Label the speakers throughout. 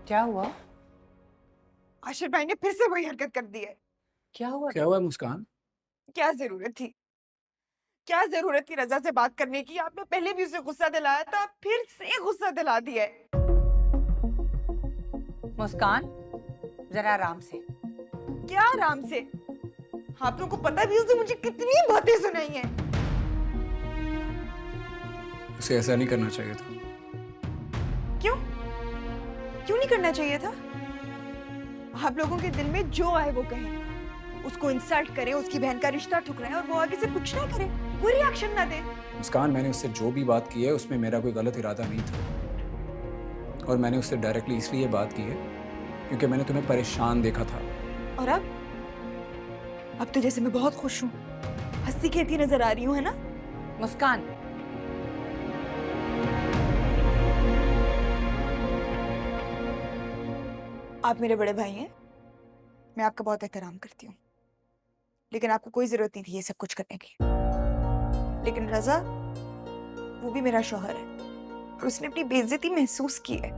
Speaker 1: क्या हुआ?
Speaker 2: आशिर भाई ने फिर से वही हरकत कर दी है।
Speaker 1: क्या हुआ?
Speaker 3: क्या हुआ मुस्कान?
Speaker 2: क्या जरूरत थी? क्या जरूरत थी रजा से बात करने की? आपने पहले भी उसे गुस्सा दिलाया था, फिर से गुस्सा दिला दिया है।
Speaker 1: मुस्कान, जरा आराम से।
Speaker 2: क्या आराम से? आप लोगों को पता भी उसे मुझे कितनी बातें सुनाई हैं।
Speaker 3: उसे ऐसा नहीं करना चाहिए था।
Speaker 2: क्यों? क्यों नहीं करना चाहिए था? आप लोगों के दिल में जो आए वो कहें, उसको इंसल्ट करें, उसकी बहन का रिश्ता ठुकराएं और वो आगे से कुछ ना करे, कोई रिएक्शन ना दे।
Speaker 3: मुस्कान, मैंने उससे जो भी बात की है उसमें मेरा कोई गलत इरादा नहीं था, और मैंने उससे डायरेक्टली इसलिए बात की है क्योंकि मैंने तुम्हें परेशान देखा था।
Speaker 2: और अब तो जैसे मैं बहुत खुश हूँ, हंसी खेलती नजर आ रही हूँ, है ना?
Speaker 1: मुस्कान,
Speaker 2: आप मेरे बड़े भाई हैं, मैं आपका बहुत एहतराम करती हूँ, लेकिन आपको कोई जरूरत नहीं थी ये सब कुछ करने की। लेकिन रजा, वो भी मेरा शौहर है और उसने अपनी बेइज्जती महसूस की है।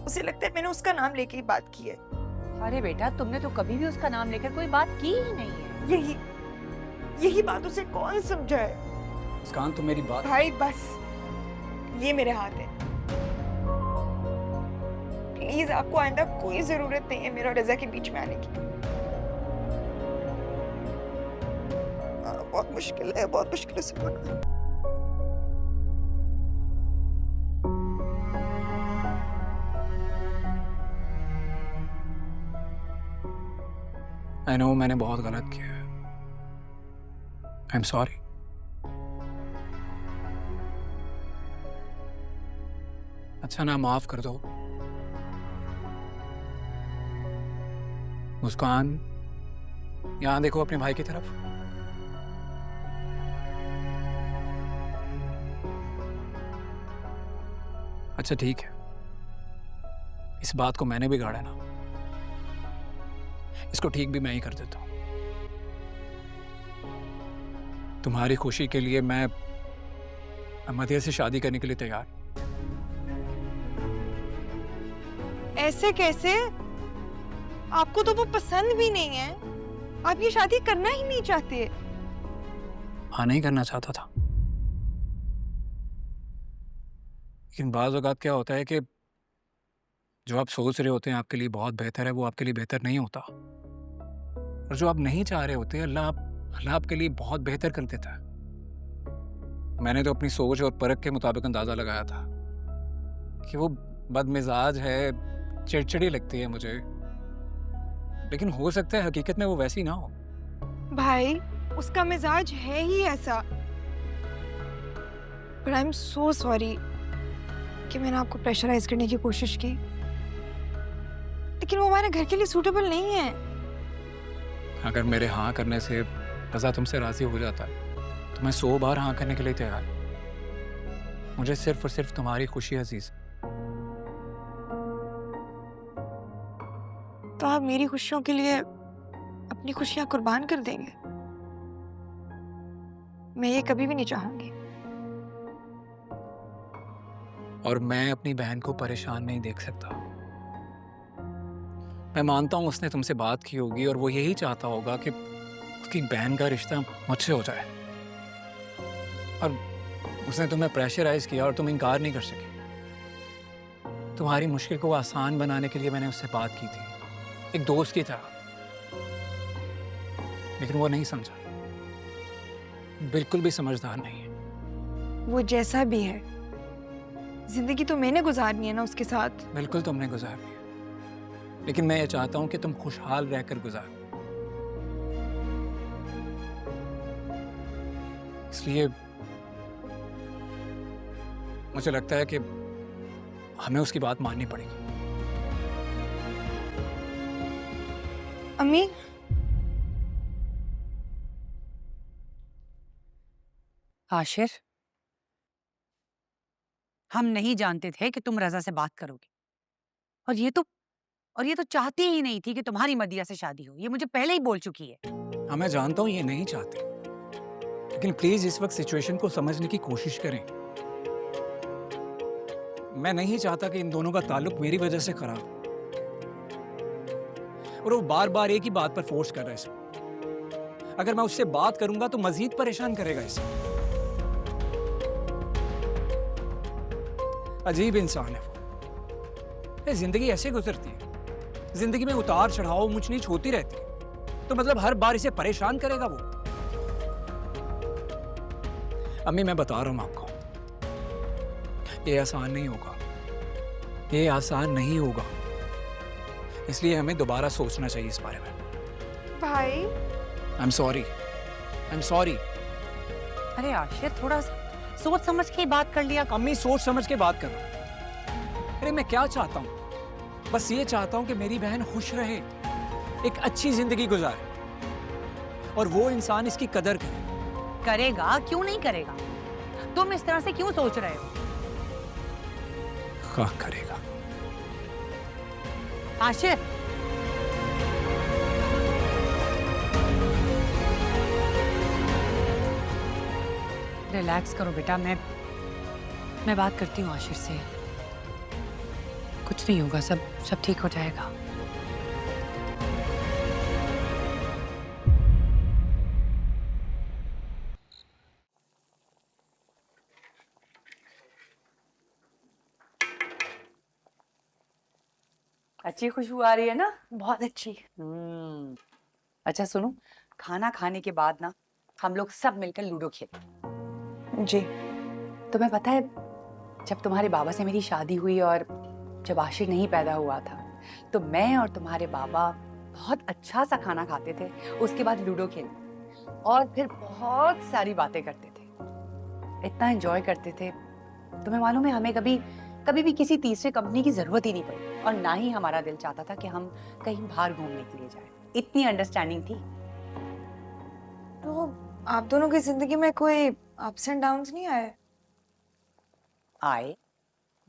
Speaker 2: उसे लगता है मैंने उसका नाम लेके ही बात की है।
Speaker 1: अरे बेटा, तुमने तो कभी भी उसका नाम लेकर कोई बात की ही नहीं है।
Speaker 2: यही बात उसे कौन समझाए?
Speaker 3: मुस्कान, तुम मेरी बात।
Speaker 2: भाई बस, ये मेरे हाथ है। प्लीज, आपको आइंदा कोई जरूरत नहीं है मेरा रजा के बीच में आने की। बहुत मुश्किल है, बहुत मुश्किल से पकड़ा।
Speaker 3: आई नो, मैंने बहुत गलत किया है। I am sorry. अच्छा ना, माफ कर दो। मुस्कान, यहां देखो अपने भाई की तरफ। अच्छा ठीक है, इस बात को मैंने बिगाड़ा ना, इसको ठीक भी मैं ही कर देता हूं। तुम्हारी खुशी के लिए मैं मदिया से शादी करने के लिए तैयार।
Speaker 2: ऐसे कैसे? आपको तो वो पसंद भी नहीं है, आप ये शादी करना ही नहीं चाहते।
Speaker 3: हाँ, नहीं करना चाहता था, लेकिन बाज़ औक़ात क्या होता है कि जो आप सोच रहे होते हैं आपके लिए बहुत बेहतर है, वो आपके लिए बेहतर नहीं होता, और जो आप नहीं चाह रहे होते अल्लाह आपके लिए बहुत बेहतर कर देता है। मैंने तो अपनी सोच और परख के मुताबिक अंदाज़ा लगाया था कि वो बदमिजाज है, चिड़चिड़ी लगती है मुझे, लेकिन हो सकता है हकीकत में वो वैसी ना हो।
Speaker 2: भाई, उसका मिजाज है ही ऐसा। But I'm so sorry कि मैंने आपको प्रेशराइज करने की कोशिश की, लेकिन वो हमारे घर के लिए सूटेबल नहीं है।
Speaker 3: अगर मेरे हाँ करने से रज़ा तुमसे राज़ी हो जाता है तो मैं 100 बार हाँ करने के लिए तैयार। मुझे सिर्फ और सिर्फ तुम्हारी खुशी अजीज।
Speaker 2: तो आप मेरी खुशियों के लिए अपनी खुशियां कुर्बान कर देंगे? मैं ये कभी भी नहीं चाहूंगी।
Speaker 3: और मैं अपनी बहन को परेशान नहीं देख सकता। मैं मानता हूँ उसने तुमसे बात की होगी और वो यही चाहता होगा कि उसकी बहन का रिश्ता मुझसे हो जाए, और उसने तुम्हें प्रेशराइज किया और तुम इनकार नहीं कर सके। तुम्हारी मुश्किल को आसान बनाने के लिए मैंने उससे बात की थी, एक दोस्त की तरह, लेकिन वो नहीं समझा, बिल्कुल भी समझदार नहीं है।
Speaker 2: वो जैसा भी है, जिंदगी तो मैंने गुजारनी है ना उसके साथ।
Speaker 3: बिल्कुल तुमने गुजारनी है, लेकिन मैं ये चाहता हूं कि तुम खुशहाल रहकर गुजारो। इसलिए मुझे लगता है कि हमें उसकी बात माननी पड़ेगी।
Speaker 2: अम्मी,
Speaker 1: आशिर, हम नहीं जानते थे कि तुम रजा से बात करोगी, और ये तो चाहती ही नहीं थी कि तुम्हारी मदिया से शादी हो। ये मुझे पहले ही बोल चुकी है।
Speaker 3: हाँ, मैं जानता हूं ये नहीं चाहते, लेकिन प्लीज इस वक्त सिचुएशन को समझने की कोशिश करें। मैं नहीं चाहता कि इन दोनों का ताल्लुक मेरी वजह से खराब। और वो बार बार एक ही बात पर फोर्स कर रहा है इसे। अगर मैं उससे बात करूंगा तो मजीद परेशान करेगा इसे। अजीब इंसान है वो। ये जिंदगी ऐसे गुजरती है, जिंदगी में उतार चढ़ाव ऊंच नीच होती रहती है, तो मतलब हर बार इसे परेशान करेगा वो। अम्मी मैं बता रहा हूं आपको, ये आसान नहीं होगा, ये आसान नहीं होगा। इसलिए हमें दोबारा सोचना चाहिए इस बारे में।
Speaker 2: भाई
Speaker 3: I am sorry, I am sorry.
Speaker 1: अरे आशिर, थोड़ा सा सोच समझ के ही बात कर लिया।
Speaker 3: अम्मी सोच समझ के बात कर रहा हूं। अरे मैं क्या चाहता हूं, बस ये चाहता हूं कि मेरी बहन खुश रहे, एक अच्छी जिंदगी गुजारे और वो इंसान इसकी कदर करे।
Speaker 1: करेगा, क्यों नहीं करेगा? तुम इस तरह से क्यों सोच रहे हो?
Speaker 3: हाँ करेगा।
Speaker 1: आशिर, रिलैक्स करो बेटा। मैं बात करती हूँ आशिर से। कुछ नहीं होगा, सब ठीक हो जाएगा। अच्छी खुशबू आ रही है ना?
Speaker 2: बहुत अच्छी।
Speaker 1: अच्छा सुनो, खाना खाने के बाद ना हम लोग सब मिलकर लूडो खेलें।
Speaker 2: जी।
Speaker 1: तुम्हें पता है, जब तुम्हारे बाबा से मेरी शादी हुई और जब आशिर नहीं पैदा हुआ था, तो मैं और तुम्हारे बाबा बहुत अच्छा सा खाना खाते थे, उसके बाद लूडो खेलते और फिर बहुत सारी बातें करते थे, इतना एंजॉय करते थे। तुम्हें मालूम है, हमें कभी भी किसी तीसरे कंपनी की जरूरत ही नहीं पड़ी और ना ही हमारा दिल चाहता था कि हम कहीं बाहर घूमने के लिए जाएं। इतनी अंडरस्टैंडिंग थी।
Speaker 2: तो आप दोनों की जिंदगी में कोई अप्स एंड डाउन्स नहीं आए?
Speaker 1: आए,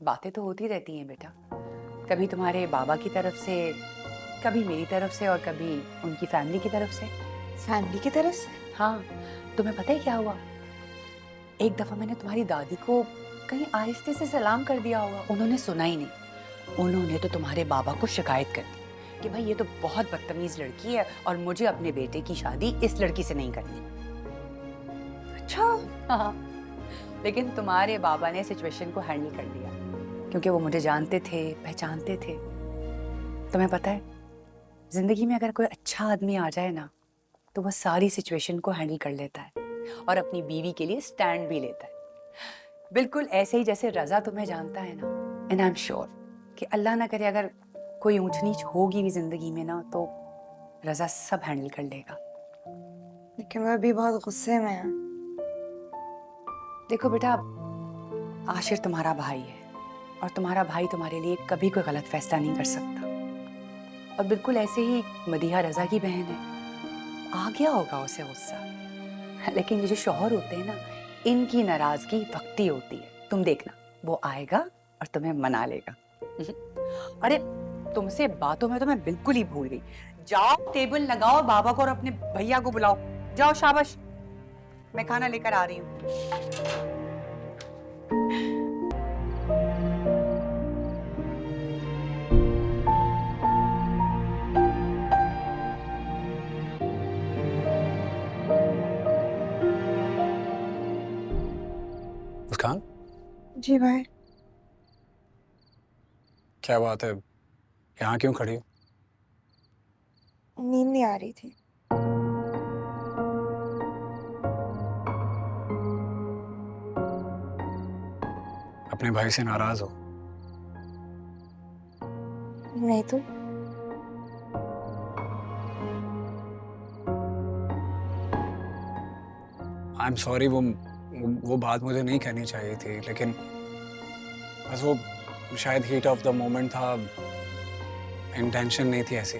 Speaker 1: बातें तो होती रहती हैं बेटा, कभी तुम्हारे बाबा की तरफ से, कभी मेरी तरफ से और कभी उनकी फैमिली की तरफ से।
Speaker 2: फैमिली की तरफ से?
Speaker 1: हाँ, तुम्हें पता है क्या हुआ? एक दफा मैंने तुम्हारी दादी को कहीं आहिस्ते से सलाम कर दिया होगा, उन्होंने सुना ही नहीं। उन्होंने तो तुम्हारे बाबा को शिकायत कर दी कि भाई ये तो बहुत बदतमीज लड़की है और मुझे अपने बेटे की शादी इस लड़की से नहीं करनी।
Speaker 2: अच्छा।
Speaker 1: हाँ, लेकिन तुम्हारे बाबा ने सिचुएशन को हैंडल कर लिया, क्योंकि वो मुझे जानते थे, पहचानते थे। तुम्हें पता है, जिंदगी में अगर कोई अच्छा आदमी आ जाए ना, तो वह सारी सिचुएशन को हैंडल कर लेता है और अपनी बीवी के लिए स्टैंड भी लेता है। बिल्कुल ऐसे ही जैसे रजा तुम्हें जानता है ना। एंड आई एम श्योर कि अल्लाह ना करे अगर कोई ऊंच नीच होगी भी जिंदगी में ना, तो रजा सब हैंडल कर लेगा।
Speaker 2: लेकिन मैं भी बहुत गुस्से में है।
Speaker 1: देखो बेटा, आशिर तुम्हारा भाई है और तुम्हारा भाई तुम्हारे लिए कभी कोई गलत फैसला नहीं कर सकता। और बिल्कुल ऐसे ही मदीहा रजा की बहन है, आ गया होगा उसे गुस्सा। लेकिन ये जो शौहर होते हैं ना, इनकी नाराजगी वक्ती होती है। तुम देखना, वो आएगा और तुम्हें मना लेगा। अरे तुमसे बातों में तो मैं बिल्कुल ही भूल गई। जाओ टेबल लगाओ, बाबा को और अपने भैया को बुलाओ। जाओ, शाबाश, मैं खाना लेकर आ रही हूँ।
Speaker 3: मुस्कान,
Speaker 2: जी भाई।
Speaker 3: क्या बात है, यहाँ क्यों खड़ी हो?
Speaker 2: नींद नहीं आ रही थी।
Speaker 3: अपने भाई से नाराज हो?
Speaker 2: नहीं तो।
Speaker 3: आई एम सॉरी, वो बात मुझे नहीं कहनी चाहिए थी, लेकिन बस वो शायद हीट ऑफ द मोमेंट था, इंटेंशन नहीं थी ऐसी।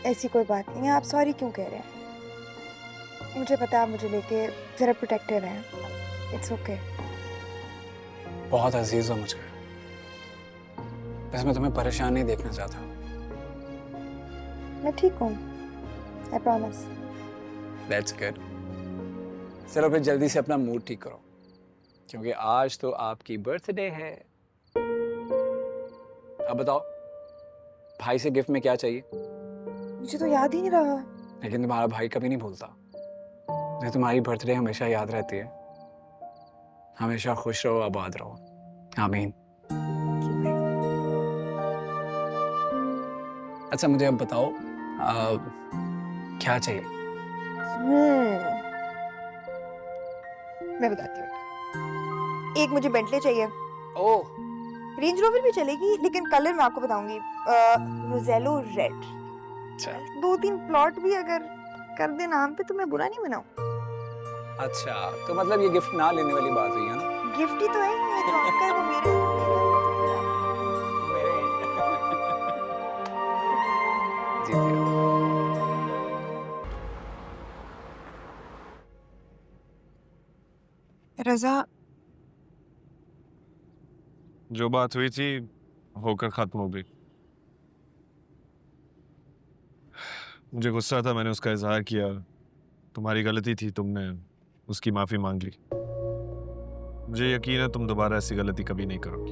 Speaker 2: ऐसी कोई बात नहीं है, आप सॉरी क्यों कह रहे हैं? मुझे पता है आप मुझे लेके जरा प्रोटेक्टिव हैं। It's okay.
Speaker 3: बहुत अजीज हो मुझे, बस मैं तुम्हें परेशान नहीं देखना चाहता।
Speaker 2: मैं ठीक हूँ, आई प्रॉमिस।
Speaker 3: That's good. चलो फिर जल्दी से अपना मूड ठीक करो, क्योंकि आज तो आपकी बर्थडे है। अब बताओ, भाई से गिफ्ट में क्या चाहिए?
Speaker 2: मुझे तो याद ही नहीं रहा।
Speaker 3: लेकिन तुम्हारा भाई कभी नहीं भूलता। मुझे तुम्हारी बर्थडे हमेशा याद रहती है। हमेशा खुश रहो, आबाद रहो। आमीन। अच्छा मुझे अब बताओ क्या चाहिए?
Speaker 2: मैं बताती हूँ। एक मुझे बेंटले चाहिए।
Speaker 3: ओह
Speaker 2: रेंज रोवर भी चलेगी, लेकिन कलर मैं आपको बताऊंगी। रोजेलो रेड।
Speaker 3: अच्छा
Speaker 2: 2-3 प्लॉट भी अगर कर दे नाम पे तो मैं बुरा नहीं मनाऊं।
Speaker 3: अच्छा, तो मतलब ये गिफ्ट ना लेने वाली बात हुई है ना?
Speaker 2: गिफ्ट ही तो है ये, जो आपका है वो मेरा है,
Speaker 3: जीत गया।
Speaker 2: रजा
Speaker 4: जो बात हुई थी होकर खत्म हो गई। मुझे गुस्सा था, मैंने उसका इजहार किया। तुम्हारी गलती थी, तुमने उसकी माफी मांग ली। मुझे यकीन है तुम दोबारा ऐसी गलती कभी नहीं करोगी।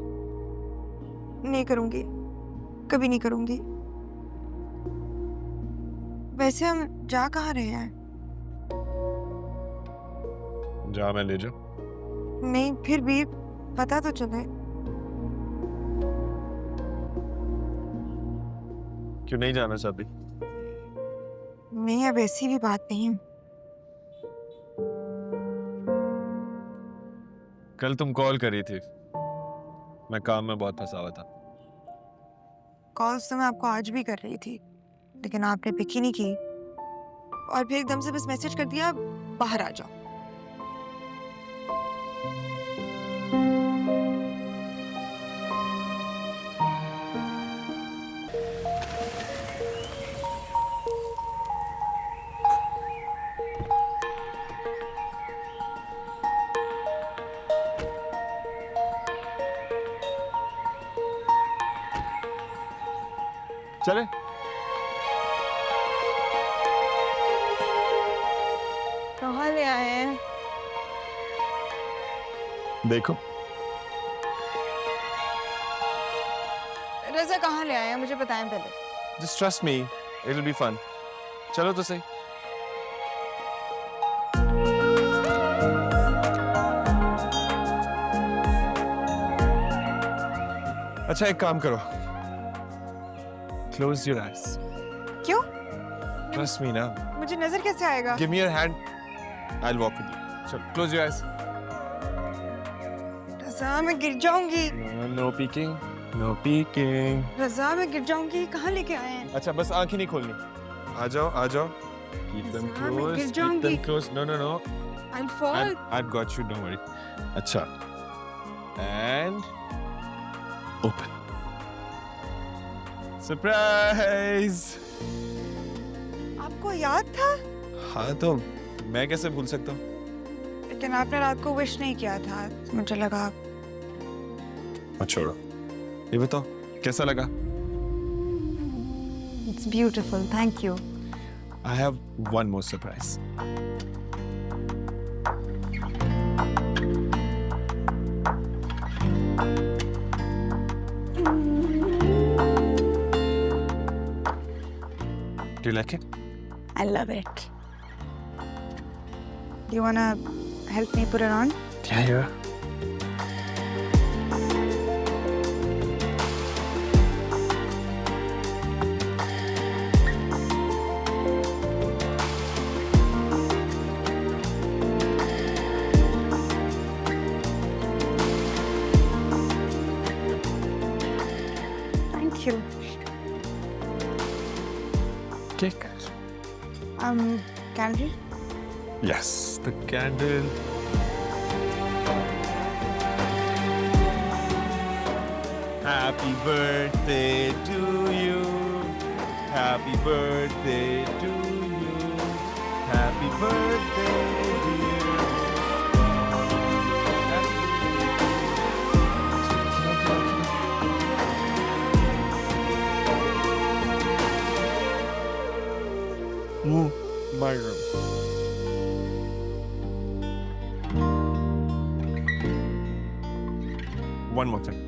Speaker 2: नहीं करूंगी, कभी नहीं करूंगी। वैसे हम जा कहाँ रहे हैं?
Speaker 4: जहाँ मैं ले जाऊं।
Speaker 2: नहीं, फिर भी पता तो चले।
Speaker 4: क्यों नहीं जाना चाहती?
Speaker 2: नहीं, अब ऐसी भी बात नहीं है।
Speaker 4: कल तुम कॉल करी थी, मैं काम में बहुत फंसा हुआ था।
Speaker 2: कॉल्स तो मैं आपको आज भी कर रही थी, लेकिन आपने पिक ही नहीं की। और फिर एकदम से बस मैसेज कर दिया, बाहर आ जाओ।
Speaker 4: चले
Speaker 2: कहाँ ले आए हैं?
Speaker 4: देखो।
Speaker 2: रजा कहाँ ले आए हैं, मुझे बताएं पहले।
Speaker 4: Just trust me, it'll be fun. चलो तो सही। अच्छा एक काम करो, close your eyes.
Speaker 2: क्यों?
Speaker 4: Trust me ना।
Speaker 2: मुझे नजर कैसे आएगा?
Speaker 4: Give me your hand. I'll walk with you. चलो close your eyes.
Speaker 2: रजा मैं गिर जाऊंगी।
Speaker 4: No peeking. No peeking.
Speaker 2: रजा मैं गिर जाऊंगी, कहाँ लेके आए हैं?
Speaker 4: अच्छा बस आंखें नहीं खोलनी। आ जाओ आ जाओ। Keep them
Speaker 2: रज़ा, मैं
Speaker 4: closed.
Speaker 2: गिर
Speaker 4: Keep
Speaker 2: जाऊंगी।
Speaker 4: them closed. No no no.
Speaker 2: I'll fall.
Speaker 4: I've got you. Don't worry. अच्छा. And open. Surprise.
Speaker 2: आपको याद था?
Speaker 4: हाँ तो मैं कैसे भूल सकता हूँ?
Speaker 2: लेकिन आपने रात को विश नहीं किया था, मुझे लगा।
Speaker 4: छोड़ो, ये बताओ कैसा लगा?
Speaker 2: It's beautiful, thank you.
Speaker 4: I have one more surprise. Do you like it?
Speaker 2: I love it. Do you wanna help me put it on?
Speaker 4: Yeah, yeah.
Speaker 2: Thank you.
Speaker 4: Cake.
Speaker 2: Candle?
Speaker 4: Yes, the candle. Happy birthday to you. Happy birthday to you. Happy birthday, dear. My room. One more thing.